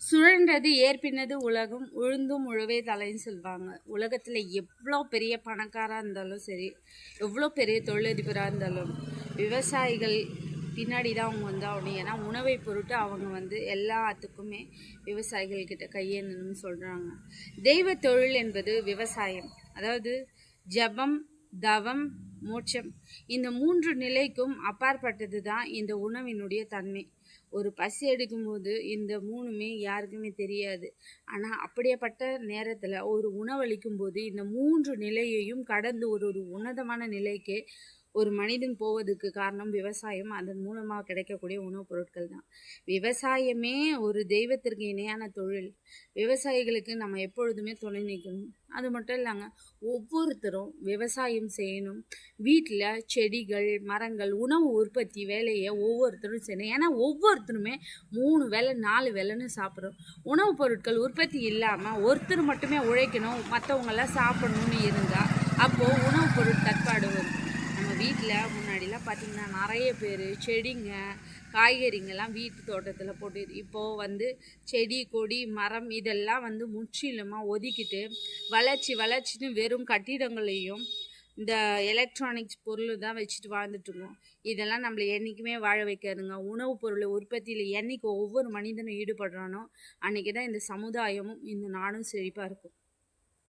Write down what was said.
சுழன்றது ஏற்பினது உலகம் உழுந்தும் உழவே தலைன்னு சொல்லுவாங்க. உலகத்தில் எவ்வளோ பெரிய பணக்காராக இருந்தாலும் சரி, எவ்வளோ பெரிய தொழிலதிபராக இருந்தாலும் விவசாயிகள் பின்னாடி தான் அவங்க ஆகணும். ஏன்னா உணவை பொருட்டு அவங்க எல்லாத்துக்குமே விவசாயிகள்கிட்ட கையேந்தணும்னு சொல்கிறாங்க. தெய்வ தொழில் என்பது விவசாயம். அதாவது ஜபம், தவம், மோட்சம், இந்த 3 நிலைக்கும் அப்பாற்பட்டது தான் இந்த உணவினுடைய தன்மை. ஒரு பசி எடுக்கும்போது இந்த 3மே யாருக்குமே தெரியாது. ஆனால் அப்படியேப்பட்ட நேரத்தில் ஒரு உணவளிக்கும் போது இந்த 3 நிலையையும் கடந்து ஒரு உன்னதமான நிலைக்கு ஒரு மனிதன் போவதுக்கு காரணம் விவசாயம். அதன் மூலமாக கிடைக்கக்கூடிய உணவுப் பொருட்கள் தான். விவசாயமே ஒரு தெய்வத்திற்கு இணையான தொழில். விவசாயிகளுக்கு நம்ம எப்பொழுதுமே துணை நிற்கணும். அது மட்டும் இல்லைங்க, ஒவ்வொருத்தரும் விவசாயம் செய்யணும். வீட்டில் செடிகள், மரங்கள், உணவு உற்பத்தி வேலையை ஒவ்வொருத்தரும் செய்யணும். ஏன்னா ஒவ்வொருத்தருமே 3 வேளை 4 வேளைன்னு சாப்பிட்றோம். உணவுப் பொருட்கள் உற்பத்தி இல்லாமல் ஒருத்தர் மட்டுமே உழைக்கணும், மற்றவங்கெல்லாம் சாப்பிடணும்னு இருந்தால் அப்போது உணவுப் பொருள் தட்டுப்பாடு வரும். நம்ம வீட்டில் முன்னாடிலாம் பார்த்திங்கன்னா நிறைய பேர் செடிங்க, காய்கறிங்கெல்லாம் வீட்டு தோட்டத்தில் போட்டு இப்போது செடி, கொடி, மரம் இதெல்லாம் முற்றிலுமாக ஒதுக்கிட்டு வளர்ச்சின்னு வெறும் கட்டிடங்களையும் இந்த எலக்ட்ரானிக்ஸ் பொருள் தான் வச்சுட்டு வாழ்ந்துட்டுருக்கோம். இதெல்லாம் நம்மளை என்றைக்குமே வாழ வைக்காதுங்க. உணவுப் பொருளை உற்பத்தியில் என்றைக்கு ஒவ்வொரு மனிதனும் ஈடுபடுறானோ அன்றைக்கி தான் இந்த சமுதாயமும் இந்த நாடும் செழிப்பாக இருக்கும்.